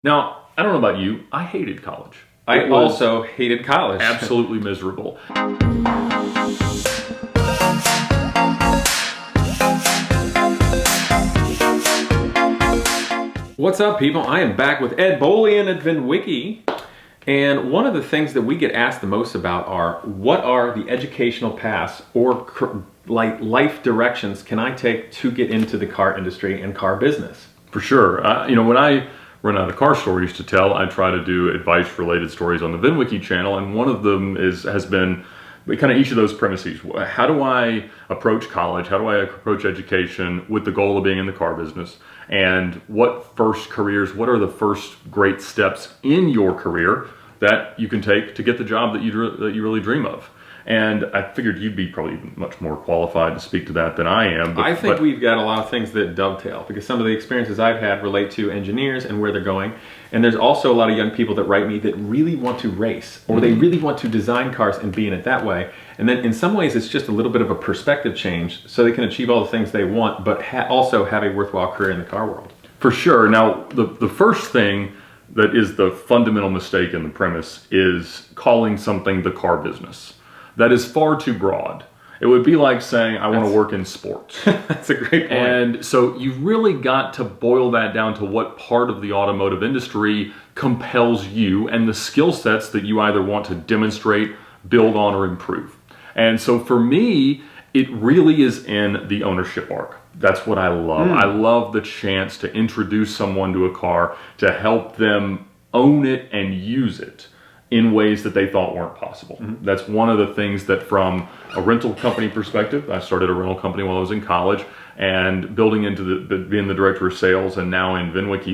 Now, I don't know about you, I hated college. I also hated college. Absolutely miserable. What's up, people? I am back with Ed Bolian at VINwiki. And one of the things that we get asked the most about are, what are the educational paths or life directions can I take to get into the car industry and car business? For sure. When I run out of car stories to tell, I try to do advice-related stories on the VINwiki channel, and one of them has been kind of each of those premises. How do I approach college? How do I approach education with the goal of being in the car business? And what are the first great steps in your career that you can take to get the job that you really dream of? And I figured you'd be probably much more qualified to speak to that than I am. I think we've got a lot of things that dovetail, because some of the experiences I've had relate to engineers and where they're going. And there's also a lot of young people that write me that really want to race, or they really want to design cars and be in it that way. And then in some ways it's just a little bit of a perspective change so they can achieve all the things they want, but also have a worthwhile career in the car world. For sure. Now, the first thing that is the fundamental mistake in the premise is calling something the car business. That is far too broad. It would be like saying, I want to work in sports. That's a great point. And so you've really got to boil that down to what part of the automotive industry compels you and the skill sets that you either want to demonstrate, build on, or improve. And so for me, it really is in the ownership arc. That's what I love. I love the chance to introduce someone to a car, to help them own it and use it in ways that they thought weren't possible. That's one of the things that, from a rental company perspective, I started a rental company while I was in college, and building into being the director of sales, and now in VINwiki,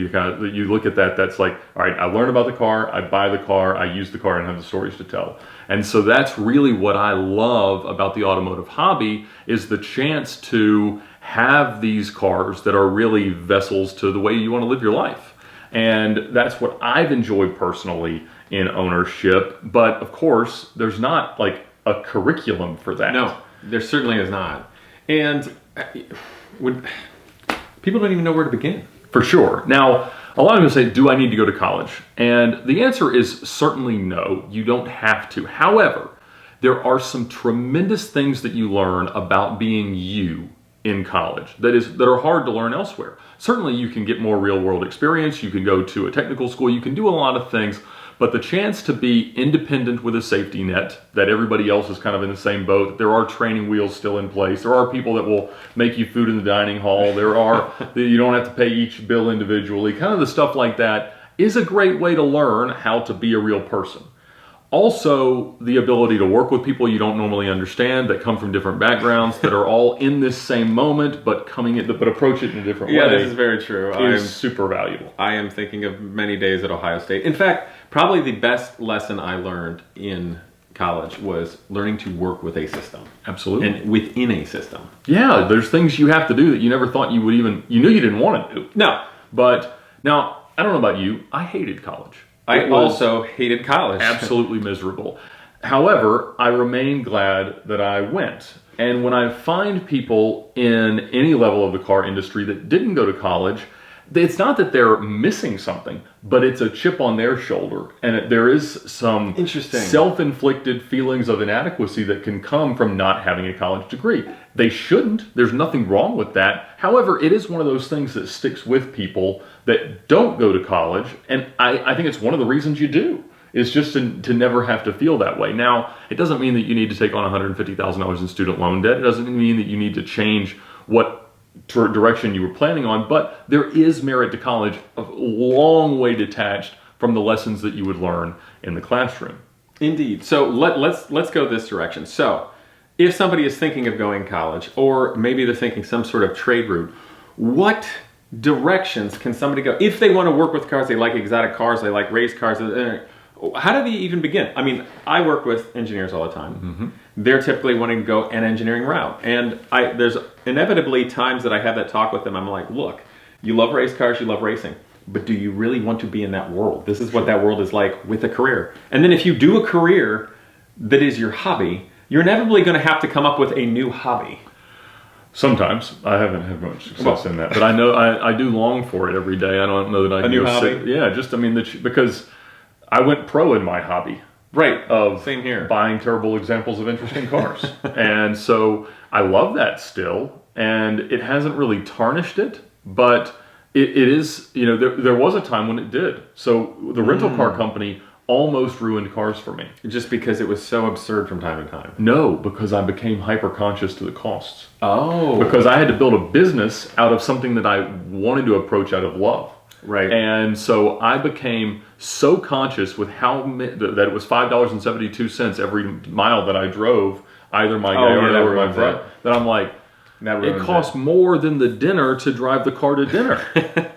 you look at that, that's like, all right, I learn about the car, I buy the car, I use the car, and have the stories to tell. And so that's really what I love about the automotive hobby, is the chance to have these cars that are really vessels to the way you want to live your life. And that's what I've enjoyed personally in ownership. But of course, there's not like a curriculum for that. No, there certainly is not. And people don't even know where to begin. For sure. Now, a lot of people say, do I need to go to college? And the answer is certainly no, you don't have to. However, there are some tremendous things that you learn about being you in college that are hard to learn elsewhere. Certainly you can get more real world experience, you can go to a technical school, you can do a lot of things, but the chance to be independent with a safety net, that everybody else is kind of in the same boat, there are training wheels still in place, there are people that will make you food in the dining hall, you don't have to pay each bill individually, kind of the stuff like that is a great way to learn how to be a real person. Also, the ability to work with people you don't normally understand, that come from different backgrounds, that are all in this same moment, but approach it in a different way. Yeah, this is very true. Is super valuable. I am thinking of many days at Ohio State. In fact, probably the best lesson I learned in college was learning to work with a system. Absolutely. And within a system. Yeah, there's things you have to do that you never thought you knew you didn't want to do. No. But now, I don't know about you, I hated college. I also hated college. Absolutely miserable. However, I remain glad that I went. And when I find people in any level of the car industry that didn't go to college, it's not that they're missing something, but it's a chip on their shoulder. And there is some self-inflicted feelings of inadequacy that can come from not having a college degree. They shouldn't. There's nothing wrong with that. However, it is one of those things that sticks with people that don't go to college. And I think it's one of the reasons you do, is just to never have to feel that way. Now, it doesn't mean that you need to take on $150,000 in student loan debt. It doesn't mean that you need to change what direction you were planning on, but there is merit to college, a long way detached from the lessons that you would learn in the classroom. Indeed. So let's go this direction. So if somebody is thinking of going to college, or maybe they're thinking some sort of trade route, what directions can somebody go? If they want to work with cars, they like exotic cars, they like race cars, how do they even begin? I mean, I work with engineers all the time. They're typically wanting to go an engineering route. And there's inevitably times that I have that talk with them. I'm like, look, you love race cars, you love racing, but do you really want to be in that world? This is what that world is like with a career. And then if you do a career that is your hobby, you're inevitably going to have to come up with a new hobby. Sometimes I haven't had much success in that, but I know I do long for it every day. I don't know that I A can new go hobby? sit. Yeah, just I mean because I went pro in my hobby Right. of Same here. buying terrible examples of interesting cars, and so I love that still, and it hasn't really tarnished it, but it is there was a time when it did. So the rental car company almost ruined cars for me. Just because it was so absurd from time to time. No, because I became hyper conscious to the costs. Oh. Because I had to build a business out of something that I wanted to approach out of love. Right. And so I became so conscious with that it was $5.72 every mile that I drove, either my Gallardo or my Pro, that I'm like, it costs more than the dinner to drive the car to dinner.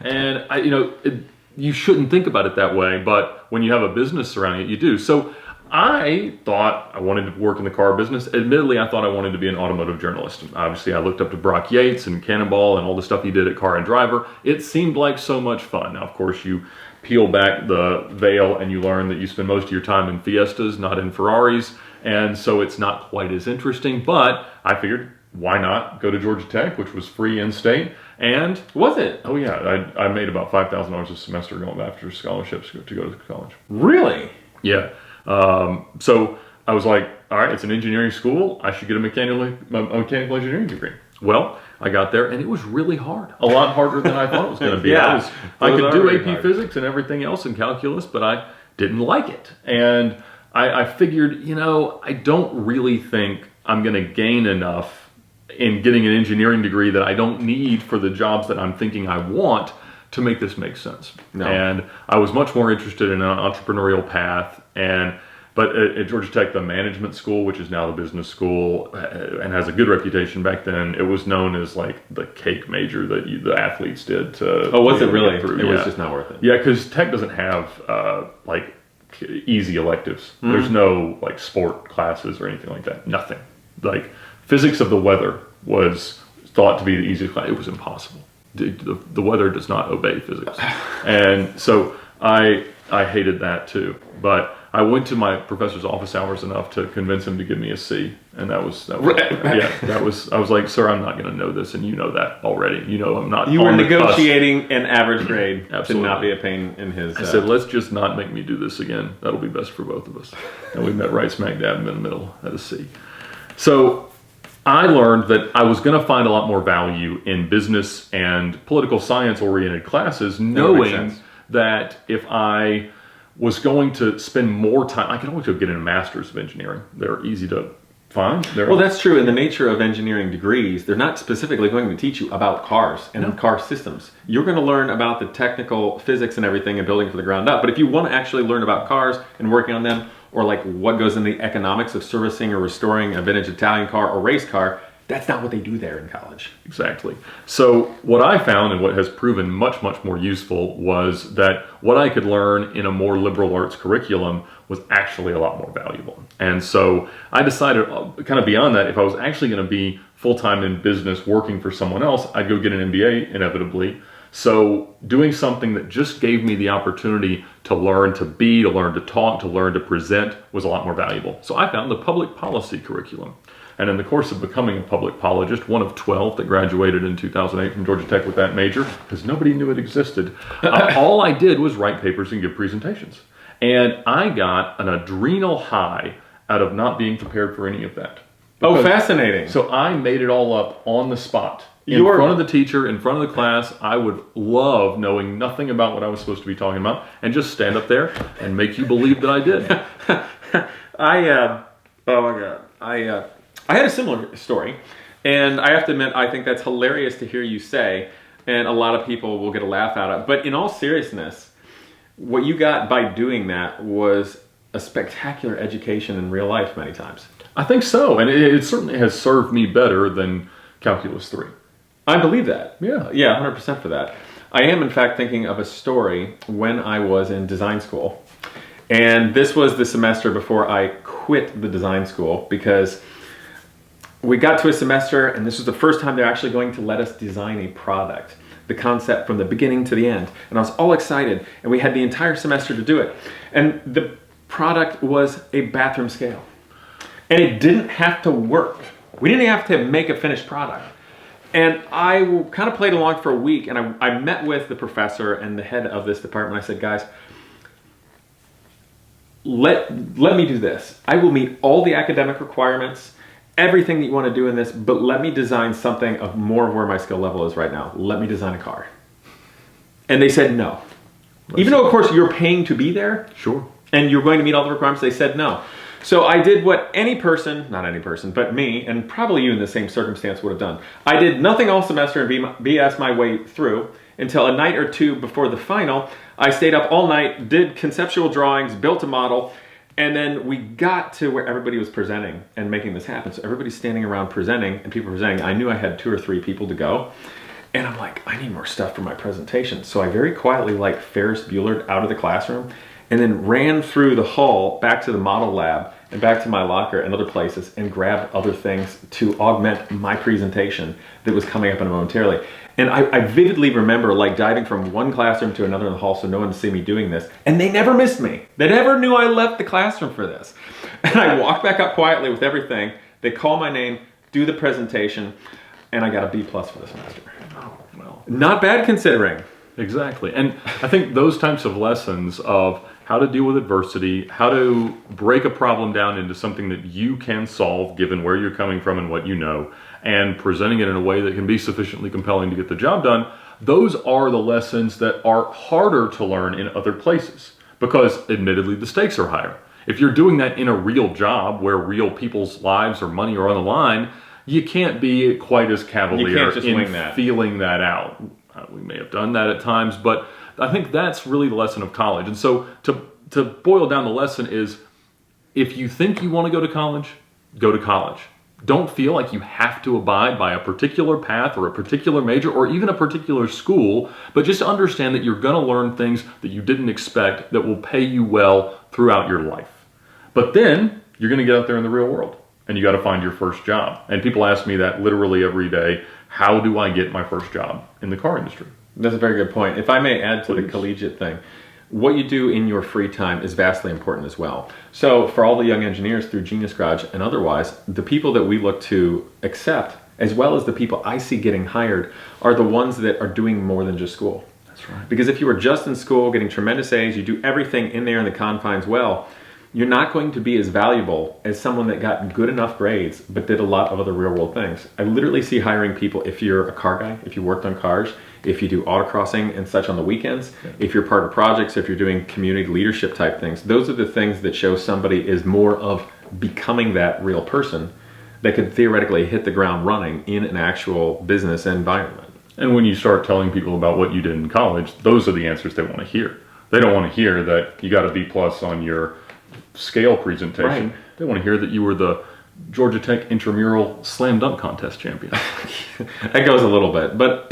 And you shouldn't think about it that way, but when you have a business surrounding it, you do. So I thought I wanted to work in the car business. Admittedly, I thought I wanted to be an automotive journalist. Obviously, I looked up to Brock Yates and Cannonball and all the stuff he did at Car and Driver. It seemed like so much fun. Now, of course, you peel back the veil and you learn that you spend most of your time in Fiestas, not in Ferraris. And so it's not quite as interesting, but I figured, why not go to Georgia Tech, which was free in-state, and was it? Oh yeah, I made about $5,000 a semester going after scholarships to go to college. Really? Yeah. So I was like, all right, it's an engineering school. I should get a mechanical engineering degree. Well, I got there and it was really hard. A lot harder than I thought it was going to be. Yeah, I could do AP physics and everything else in calculus, but I didn't like it. And I figured, I don't really think I'm going to gain enough in getting an engineering degree that I don't need for the jobs that I'm thinking I want to make this make sense. No. And I was much more interested in an entrepreneurial path. But at Georgia Tech, the management school, which is now the business school and has a good reputation, back then it was known as like the cake major that the athletes did to. Oh, was it really? It was just not worth it. Yeah, because Tech doesn't have like easy electives. Mm-hmm. There's no like sport classes or anything like that. Nothing. Like physics of the weather was thought to be the easiest class. It was impossible. The weather does not obey physics, and so I hated that too. But I went to my professor's office hours enough to convince him to give me a C, and that was I was like, sir, I'm not going to know this, and you know that already. I'm not. You were negotiating an average grade Absolutely. To not be a pain in his. I said, let's just not make me do this again. That'll be best for both of us. And we met right smack dab in the middle at a C. So I learned that I was going to find a lot more value in business and political science oriented classes, knowing that if I was going to spend more time, I could always go get a master's of engineering. They're easy to find. Well, that's true. In the nature of engineering degrees, they're not specifically going to teach you about cars and car systems. You're going to learn about the technical physics and everything and building from the ground up. But if you want to actually learn about cars and working on them, or like what goes in the economics of servicing or restoring a vintage Italian car or race car, that's not what they do there in college. Exactly. So what I found, and what has proven much, much more useful, was that what I could learn in a more liberal arts curriculum was actually a lot more valuable. And so I decided, kind of beyond that, if I was actually going to be full-time in business working for someone else, I'd go get an MBA inevitably. So doing something that just gave me the opportunity to learn to learn to talk, to learn to present was a lot more valuable. So I found the public policy curriculum. And in the course of becoming a public apologist, one of 12 that graduated in 2008 from Georgia Tech with that major, because nobody knew it existed, all I did was write papers and give presentations. And I got an adrenal high out of not being prepared for any of that. Oh, fascinating. So I made it all up on the spot. In front of the teacher, in front of the class. I would love knowing nothing about what I was supposed to be talking about and just stand up there and make you believe that I did. Oh my God. I had a similar story, and I have to admit, I think that's hilarious to hear you say, and a lot of people will get a laugh out of it. But in all seriousness, what you got by doing that was a spectacular education in real life many times. I think so, and it certainly has served me better than Calculus 3. I believe that. Yeah. Yeah, 100% for that. I am, in fact, thinking of a story when I was in design school. And this was the semester before I quit the design school, because we got to a semester and this was the first time they're actually going to let us design a product, the concept from the beginning to the end. And I was all excited, and we had the entire semester to do it. And the product was a bathroom scale. And it didn't have to work. We didn't have to make a finished product. And I kind of played along for a week, and I met with the professor and the head of this department. I said, guys, let me do this. I will meet all the academic requirements, everything that you want to do in this, but let me design something of more of where my skill level is right now. Let me design a car. And they said no. Even though, of course, you're paying to be there. Sure. And you're going to meet all the requirements, they said no. So I did what any person, not any person, but me, and probably you in the same circumstance would have done. I did nothing all semester and BS my way through until a night or two before the final. I stayed up all night, did conceptual drawings, built a model, and then we got to where everybody was presenting and making this happen. So everybody's standing around presenting, and people presenting. I knew I had 2 or 3 people to go. And I'm like, I need more stuff for my presentation. So I very quietly, like Ferris Buellered out of the classroom, and then ran through the hall back to the model lab and back to my locker and other places and grabbed other things to augment my presentation that was coming up in momentarily. And I vividly remember like diving from one classroom to another in the hall so no one would see me doing this. And they never missed me. They never knew I left the classroom for this. And I walked back up quietly with everything. They call my name, do the presentation, and I got a B+ for the semester. Oh, well. Not bad considering. Exactly. And I think those types of lessons of how to deal with adversity, how to break a problem down into something that you can solve given where you're coming from and what you know, and presenting it in a way that can be sufficiently compelling to get the job done, those are the lessons that are harder to learn in other places because admittedly the stakes are higher. If you're doing that in a real job where real people's lives or money are on the line, you can't be quite as cavalier in feeling that out. We may have done that at times, but I think that's really the lesson of college. And so to boil down the lesson is, if you think you want to go to college, go to college. Don't feel like you have to abide by a particular path or a particular major or even a particular school, but just understand that you're going to learn things that you didn't expect that will pay you well throughout your life. But then you're going to get out there in the real world and you got to find your first job. And people ask me that literally every day. How do I get my first job in the car industry? That's a very good point. If I may add to the collegiate thing, what you do in your free time is vastly important as well. So for all the young engineers through Genius Garage and otherwise, the people that we look to accept, as well as the people I see getting hired, are the ones that are doing more than just school. That's right. Because if you were just in school, getting tremendous A's, you do everything in there in the confines well, you're not going to be as valuable as someone that got good enough grades but did a lot of other real world things. I literally see hiring people if you're a car guy, if you worked on cars, if you do autocrossing and such on the weekends, if you're part of projects, if you're doing community leadership type things. Those are the things that show somebody is more of becoming that real person that could theoretically hit the ground running in an actual business environment. And when you start telling people about what you did in college, those are the answers they want to hear. They don't want to hear that you got a B+ on your scale presentation. Right. They want to hear that you were the Georgia Tech intramural slam dunk contest champion. That goes a little bit, but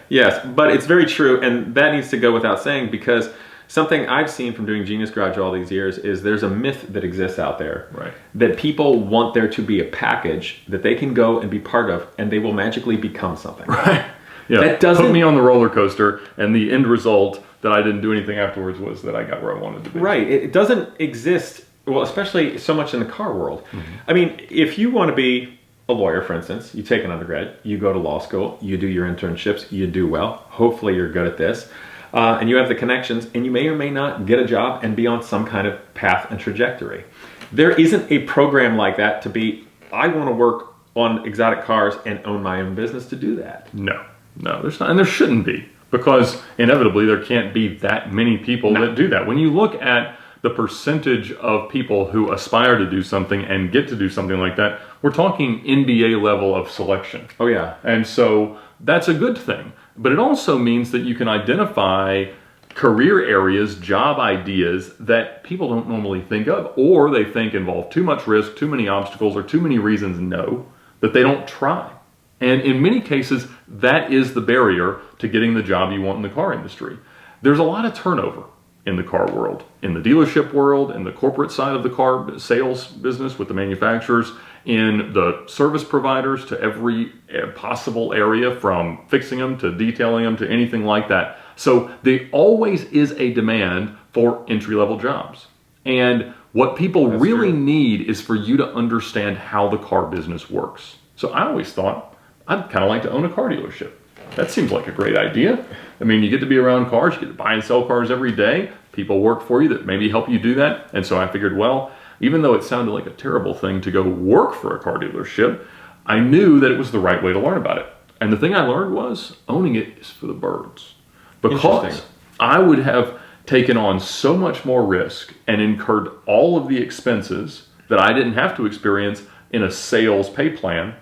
yes, but it's very true, and that needs to go without saying, because something I've seen from doing Genius Garage all these years is there's a myth that exists out there, right, that people want there to be a package that they can go and be part of, and they will magically become something. Right. Yeah. That doesn't put me on the roller coaster, and the end result that I didn't do anything afterwards was that I got where I wanted to be. Right. It doesn't exist. Well, especially so much in the car world. Mm-hmm. I mean, if you want to be a lawyer, for instance, you take an undergrad, you go to law school, you do your internships, you do well, hopefully you're good at this, and you have the connections, and you may or may not get a job and be on some kind of path and trajectory. There isn't a program like that to be, I want to work on exotic cars and own my own business to do that. No, there's not, and there shouldn't be, because inevitably there can't be that many people that do that. When you look at the percentage of people who aspire to do something and get to do something like that, we're talking NBA level of selection. Oh yeah. And so that's a good thing. But it also means that you can identify career areas, job ideas that people don't normally think of, or they think involve too much risk, too many obstacles, or too many reasons no, that they don't try. And in many cases, that is the barrier to getting the job you want in the car industry. There's a lot of turnover in the car world, in the dealership world, in the corporate side of the car sales business with the manufacturers, in the service providers, to every possible area, from fixing them to detailing them to anything like that. So there always is a demand for entry-level jobs. And what people really need is for you to understand how the car business works. So I always thought, I'd kind of like to own a car dealership. That seems like a great idea. I mean, you get to be around cars, you get to buy and sell cars every day. People work for you that maybe help you do that. And so I figured, well, even though it sounded like a terrible thing to go work for a car dealership, I knew that it was the right way to learn about it. And the thing I learned was owning it is for the birds. Because I would have taken on so much more risk and incurred all of the expenses that I didn't have to experience in a sales pay plan,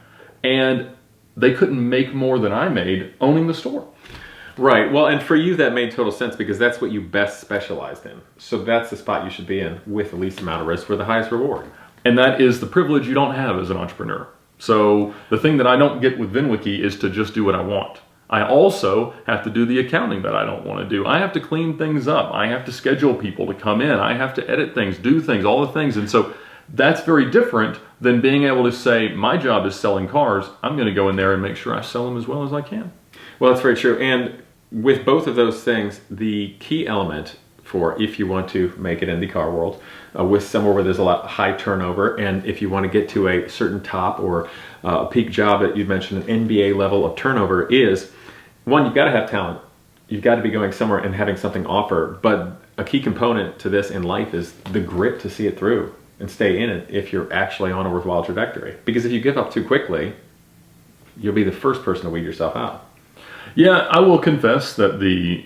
and they couldn't make more than I made owning the store. Right. Well, and for you, that made total sense because that's what you best specialized in. So that's the spot you should be in with the least amount of risk for the highest reward. And that is the privilege you don't have as an entrepreneur. So the thing that I don't get with VINwiki is to just do what I want. I also have to do the accounting that I don't want to do. I have to clean things up. I have to schedule people to come in. I have to edit things, do things, all the things. And so that's very different than being able to say, my job is selling cars. I'm going to go in there and make sure I sell them as well as I can. Well, that's very true. And with both of those things, the key element for if you want to make it in the car world, with somewhere where there's a lot high turnover, and if you want to get to a certain top or a peak job that you mentioned, an NBA level of turnover, is one, you've got to have talent. You've got to be going somewhere and having something offer. But a key component to this in life is the grit to see it through and stay in it if you're actually on a worthwhile trajectory. Because if you give up too quickly, you'll be the first person to weed yourself out. Yeah, I will confess that the,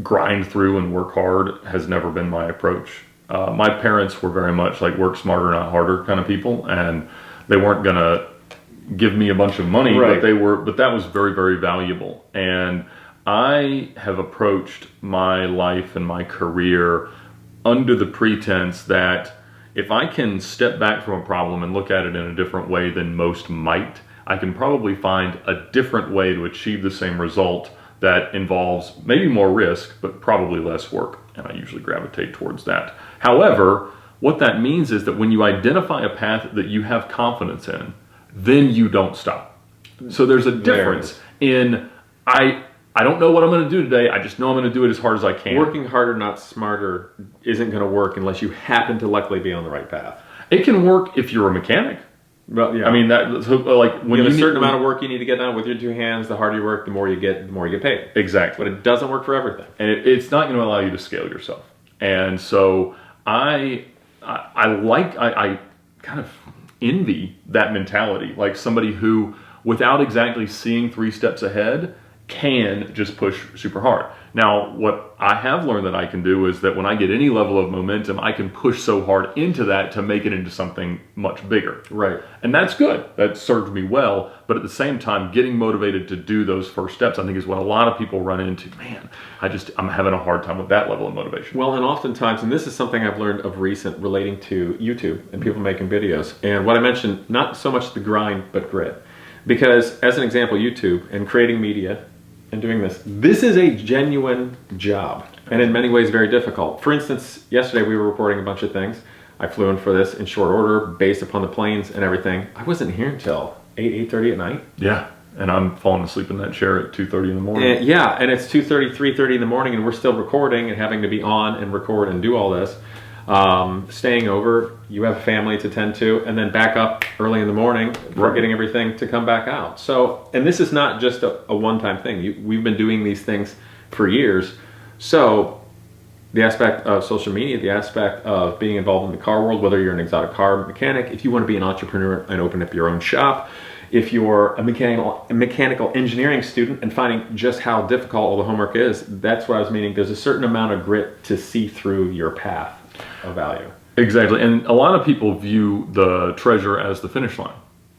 grind through and work hard has never been my approach. My parents were very much like work smarter, not harder kind of people, and they weren't going to give me a bunch of money, right. but that was very, very valuable. And I have approached my life and my career under the pretense that if I can step back from a problem and look at it in a different way than most might, I can probably find a different way to achieve the same result that involves maybe more risk, but probably less work. And I usually gravitate towards that. However, what that means is that when you identify a path that you have confidence in, then you don't stop. So there's a difference in, I don't know what I'm going to do today. I just know I'm going to do it as hard as I can. Working harder, not smarter, isn't going to work unless you happen to luckily be on the right path. It can work if you're a mechanic. Well, yeah. I mean, when you have a certain amount of work you need to get done with your two hands, the harder you work, the more you get paid. Exactly. But it doesn't work for everything. And it's not going to allow you to scale yourself. And so I kind of envy that mentality, like somebody who, without exactly seeing 3 steps ahead, can just push super hard. Now, what I have learned that I can do is that when I get any level of momentum, I can push so hard into that to make it into something much bigger. Right. And that's good. That served me well. But at the same time, getting motivated to do those first steps, I think, is what a lot of people run into. Man, I'm having a hard time with that level of motivation. Well, and oftentimes, and this is something I've learned of recent relating to YouTube and people making videos. And what I mentioned, not so much the grind, but grit. Because as an example, YouTube and creating media and doing this is a genuine job, and in many ways very difficult. For instance, yesterday we were recording a bunch of things. I flew in for this in short order based upon the planes and everything. I wasn't here until 8:30 at night. Yeah, and I'm falling asleep in that chair at 2:30 in the morning. And it's 2:30, 3:30 in the morning, and we're still recording and having to be on and record and do all this. Staying over, you have a family to tend to, and then back up early in the morning for getting everything to come back out. So, and this is not just a one-time thing. We've been doing these things for years. So the aspect of social media, the aspect of being involved in the car world, whether you're an exotic car mechanic, if you want to be an entrepreneur and open up your own shop, if you're a mechanical engineering student and finding just how difficult all the homework is, that's what I was meaning. There's a certain amount of grit to see through your path of value. Exactly. And a lot of people view the treasure as the finish line.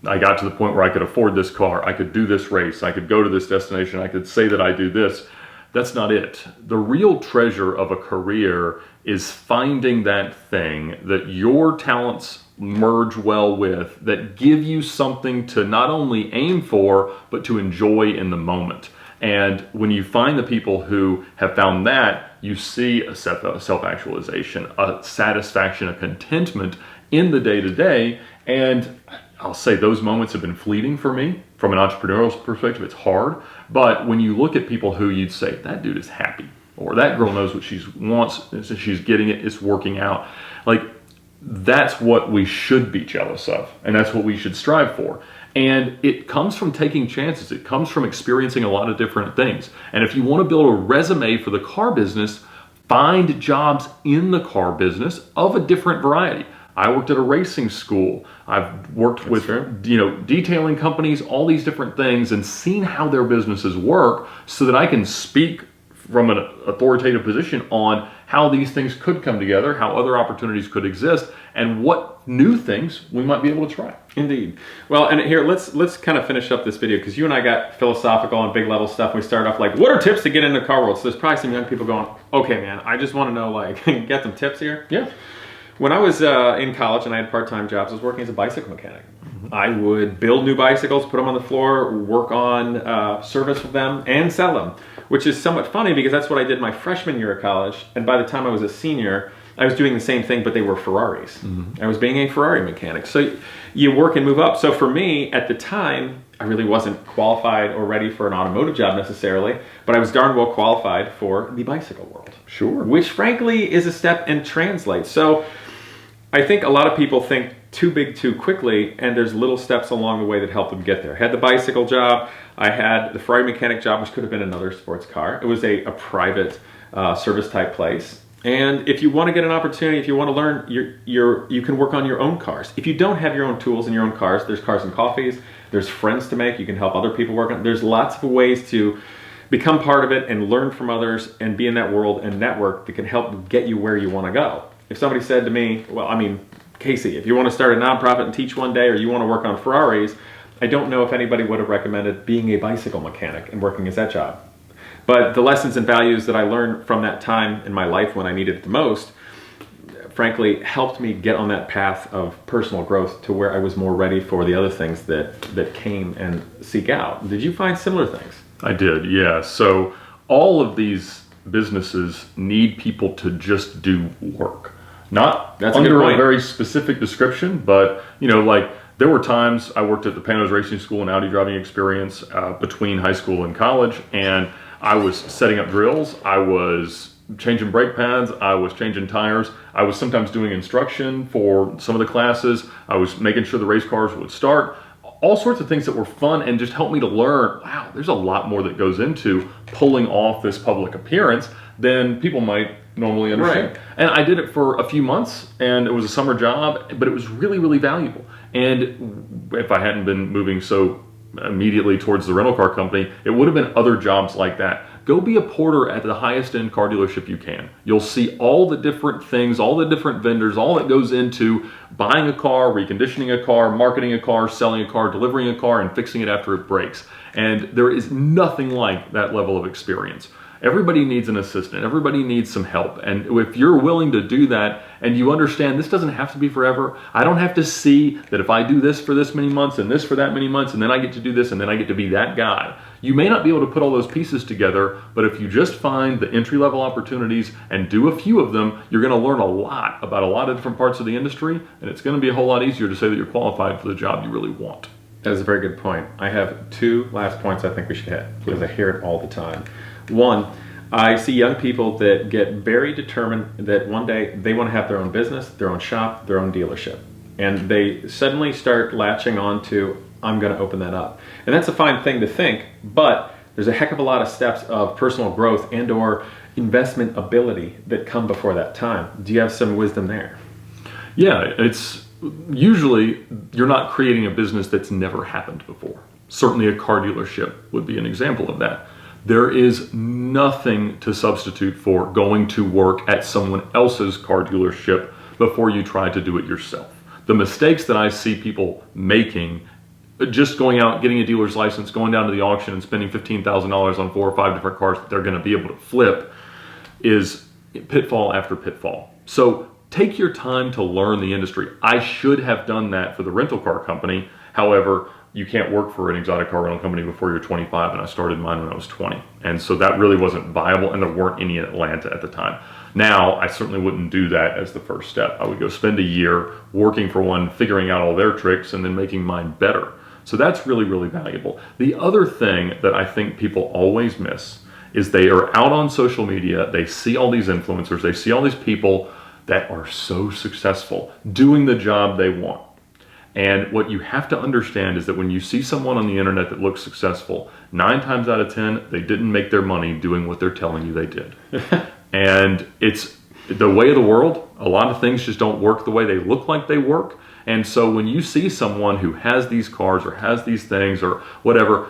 I got to the point where I could afford this car, I could do this race, I could go to this destination, I could say that I do this. That's not it. The real treasure of a career is finding that thing that your talents merge well with, that give you something to not only aim for, but to enjoy in the moment. And when you find the people who have found that, you see a self-actualization, a satisfaction, a contentment in the day-to-day. And I'll say those moments have been fleeting for me. From an entrepreneurial perspective, it's hard. But when you look at people who you'd say, that dude is happy, or that girl knows what she wants, she's getting it, it's working out. Like, that's what we should be jealous of. And that's what we should strive for. And it comes from taking chances. It comes from experiencing a lot of different things. And if you want to build a resume for the car business, find jobs in the car business of a different variety. I worked at a racing school. I've worked with, detailing companies, all these different things, and seen how their businesses work so that I can speak from an authoritative position on how these things could come together, how other opportunities could exist, and what new things we might be able to try. Indeed. Well, and here, let's kind of finish up this video, because you and I got philosophical and big level stuff. We started off like, what are tips to get into the car world? So there's probably some young people going, okay, man, I just want to know, like, get some tips here. Yeah. When I was in college and I had part-time jobs, I was working as a bicycle mechanic. I would build new bicycles, put them on the floor, work on service with them, and sell them, which is somewhat funny because that's what I did my freshman year of college. And by the time I was a senior, I was doing the same thing, but they were Ferraris. I was being a Ferrari mechanic. So you work and move up. So for me, at the time, I really wasn't qualified or ready for an automotive job necessarily, but I was darn well qualified for the bicycle world. Sure. Which frankly is a step and translates. So I think a lot of people think too big too quickly, and there's little steps along the way that help them get there. I had the bicycle job, I had the Ferrari mechanic job, which could have been another sports car. It was a private service type place. And if you want to get an opportunity, if you want to learn, you can work on your own cars. If you don't have your own tools and your own cars, there's Cars and Coffees, there's friends to make, you can help other people work on. There's lots of ways to become part of it and learn from others and be in that world and network that can help get you where you want to go. If somebody said to me, well, I mean, Casey, if you want to start a nonprofit and teach one day, or you want to work on Ferraris, I don't know if anybody would have recommended being a bicycle mechanic and working as that job. But the lessons and values that I learned from that time in my life when I needed it the most, frankly, helped me get on that path of personal growth to where I was more ready for the other things that came and seek out. Did you find similar things? I did, yeah. So all of these businesses need people to just do work. Not under a very specific description, but like there were times I worked at the Panos Racing School and Audi driving experience between high school and college, and I was setting up drills, I was changing brake pads, I was changing tires, I was sometimes doing instruction for some of the classes, I was making sure the race cars would start. All sorts of things that were fun and just helped me to learn, wow, there's a lot more that goes into pulling off this public appearance than people might normally understand. Right. And I did it for a few months, and it was a summer job, but it was really, really valuable. And if I hadn't been moving so immediately towards the rental car company, it would have been other jobs like that. Go be a porter at the highest end car dealership you can. You'll see all the different things, all the different vendors, all that goes into buying a car, reconditioning a car, marketing a car, selling a car, delivering a car, and fixing it after it breaks. And there is nothing like that level of experience. Everybody needs an assistant. Everybody needs some help. And if you're willing to do that and you understand this doesn't have to be forever, I don't have to see that if I do this for this many months and this for that many months and then I get to do this and then I get to be that guy. You may not be able to put all those pieces together, but if you just find the entry-level opportunities and do a few of them, you're going to learn a lot about a lot of different parts of the industry, and it's going to be a whole lot easier to say that you're qualified for the job you really want. That is a very good point. I have two last points I think we should hit because I hear it all the time. One, I see young people that get very determined that one day they want to have their own business, their own shop, their own dealership. And they suddenly start latching on to, I'm going to open that up. And that's a fine thing to think, but there's a heck of a lot of steps of personal growth and or investment ability that come before that time. Do you have some wisdom there? Yeah, it's usually you're not creating a business that's never happened before. Certainly a car dealership would be an example of that. There is nothing to substitute for going to work at someone else's car dealership before you try to do it yourself. The mistakes that I see people making, just going out, getting a dealer's license, going down to the auction and spending $15,000 on 4 or 5 different cars that they're going to be able to flip, is pitfall after pitfall. So take your time to learn the industry. I should have done that for the rental car company. However, you can't work for an exotic car rental company before you're 25, and I started mine when I was 20. And so that really wasn't viable, and there weren't any in Atlanta at the time. Now, I certainly wouldn't do that as the first step. I would go spend a year working for one, figuring out all their tricks, and then making mine better. So that's really, really valuable. The other thing that I think people always miss is they are out on social media, they see all these influencers, they see all these people that are so successful doing the job they want. And what you have to understand is that when you see someone on the internet that looks successful, 9 times out of 10, they didn't make their money doing what they're telling you they did. And it's the way of the world. A lot of things just don't work the way they look like they work. And so when you see someone who has these cars or has these things or whatever,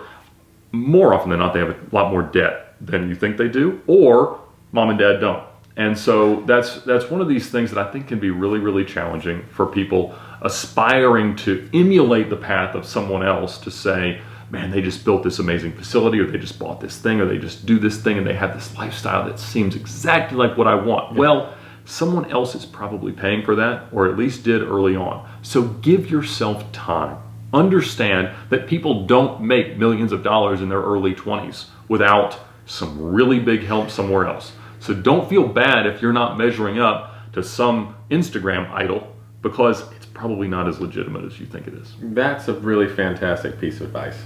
more often than not, they have a lot more debt than you think they do, or mom and dad don't. And so that's one of these things that I think can be really, really challenging for people aspiring to emulate the path of someone else, to say, man, they just built this amazing facility, or they just bought this thing, or they just do this thing, and they have this lifestyle that seems exactly like what I want. Yeah. Well, someone else is probably paying for that, or at least did early on. So give yourself time. Understand that people don't make millions of dollars in their early 20s without some really big help somewhere else. So don't feel bad if you're not measuring up to some Instagram idol, because it's probably not as legitimate as you think it is. That's a really fantastic piece of advice.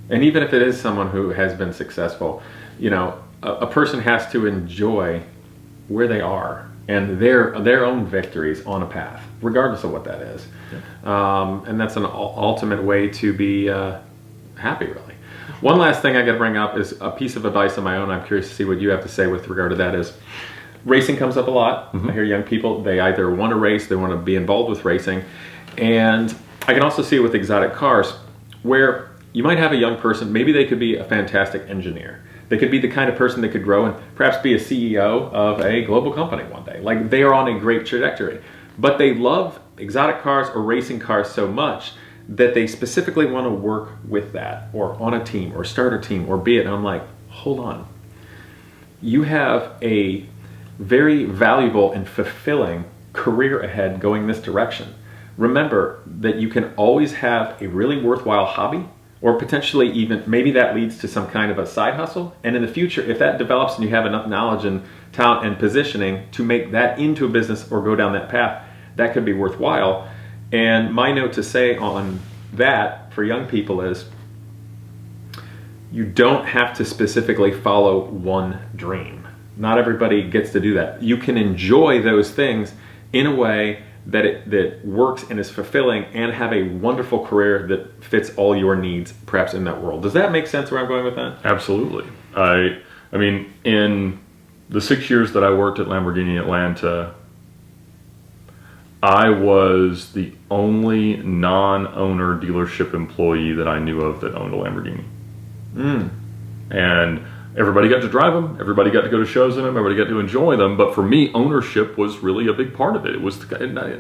And even if it is someone who has been successful, you know, a person has to enjoy where they are and their own victories on a path, regardless of what that is. Yeah. And that's an ultimate way to be happy, really. One last thing I got to bring up is a piece of advice of my own. I'm curious to see what you have to say with regard to that. Is racing comes up a lot. Mm-hmm. I hear young people, they either want to race, they want to be involved with racing. And I can also see it with exotic cars, where you might have a young person, maybe they could be a fantastic engineer. They could be the kind of person that could grow and perhaps be a CEO of a global company one day. Like, they are on a great trajectory. But they love exotic cars or racing cars so much that they specifically want to work with that, or on a team, or start a team, or be it. And I'm like, hold on. You have a very valuable and fulfilling career ahead going this direction. Remember that you can always have a really worthwhile hobby, or potentially even maybe that leads to some kind of a side hustle. And in the future, if that develops and you have enough knowledge and talent and positioning to make that into a business or go down that path, that could be worthwhile. And my note to say on that for young people is, you don't have to specifically follow one dream. Not everybody gets to do that. You can enjoy those things in a way that works and is fulfilling, and have a wonderful career that fits all your needs, perhaps, in that world. Does that make sense where I'm going with that? Absolutely. I mean, in the 6 years that I worked at Lamborghini Atlanta, I was the only non-owner dealership employee that I knew of that owned a Lamborghini. And everybody got to drive them, everybody got to go to shows in them, everybody got to enjoy them. But for me, ownership was really a big part of it. It was,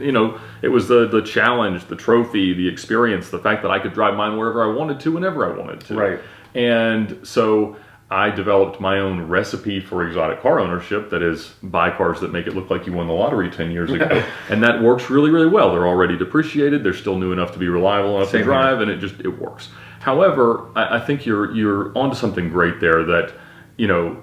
you know, it was the challenge, the trophy, the experience, the fact that I could drive mine wherever I wanted to, whenever I wanted to. Right. And so I developed my own recipe for exotic car ownership, that is, buy cars that make it look like you won the lottery 10 years ago. And that works really, really well. They're already depreciated, they're still new enough to be reliable enough to drive, and it works. However, I think you're onto something great there, that, you know,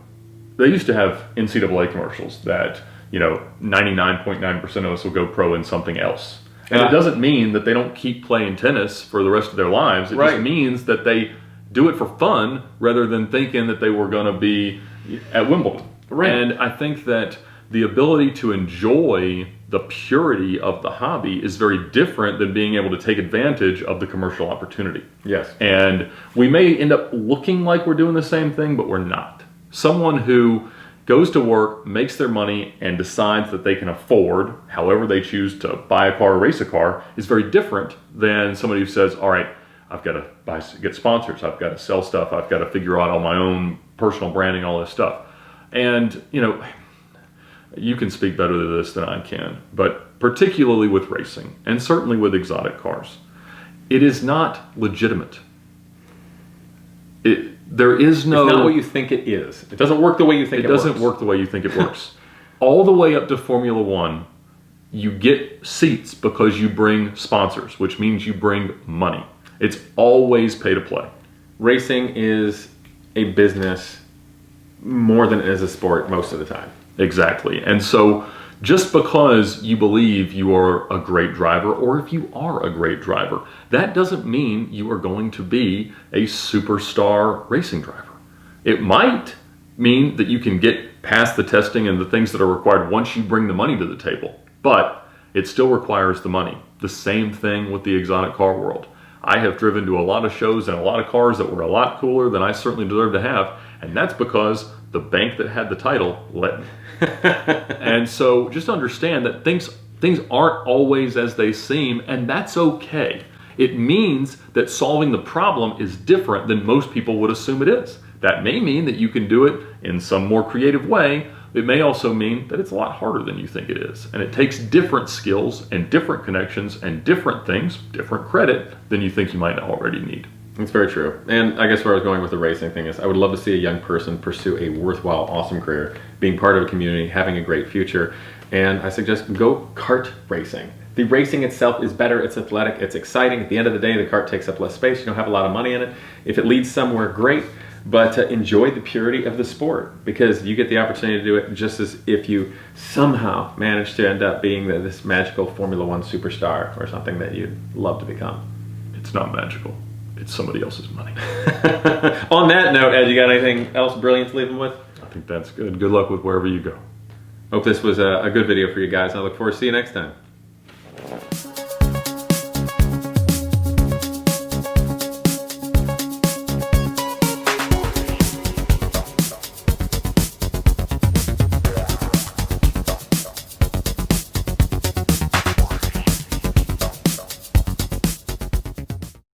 they used to have NCAA commercials that, you know, 99.9% of us will go pro in something else. And it doesn't mean that they don't keep playing tennis for the rest of their lives. It just means that they do it for fun rather than thinking that they were going to be at Wimbledon. Right. And I think that the ability to enjoy the purity of the hobby is very different than being able to take advantage of the commercial opportunity. Yes. And we may end up looking like we're doing the same thing, but we're not. Someone who goes to work, makes their money, and decides that they can afford, however they choose, to buy a car or race a car is very different than somebody who says, all right, I've got to get sponsors, I've got to sell stuff, I've got to figure out all my own personal branding, all this stuff. And, you know, you can speak better to this than I can, but particularly with racing, and certainly with exotic cars, it is not legitimate. There is no... It's not what you think it is. It doesn't work the way you think it works. It doesn't work the way you think it works. All the way up to Formula One, you get seats because you bring sponsors, which means you bring money. It's always pay to play. Racing is a business more than it is a sport most of the time. Exactly. And so just because you believe you are a great driver, or if you are a great driver, that doesn't mean you are going to be a superstar racing driver. It might mean that you can get past the testing and the things that are required once you bring the money to the table. But it still requires the money. The same thing with the exotic car world. I have driven to a lot of shows and a lot of cars that were a lot cooler than I certainly deserve to have, and that's because the bank that had the title let me. And so just understand that things aren't always as they seem, and that's okay. It means that solving the problem is different than most people would assume it is. That may mean that you can do it in some more creative way. It may also mean that it's a lot harder than you think it is. And it takes different skills and different connections and different things, different credit, than you think you might already need. It's very true. And I guess where I was going with the racing thing is I would love to see a young person pursue a worthwhile, awesome career, being part of a community, having a great future. And I suggest go kart racing. The racing itself is better, it's athletic, it's exciting. At the end of the day, the kart takes up less space, you don't have a lot of money in it. If it leads somewhere, great. But enjoy the purity of the sport, because you get the opportunity to do it just as if you somehow manage to end up being this magical Formula One superstar or something that you'd love to become. It's not magical. It's somebody else's money. On that note, Ed, you got anything else brilliant to leave them with? I think that's good. Good luck with wherever you go. Hope this was a good video for you guys. I look forward to see you next time.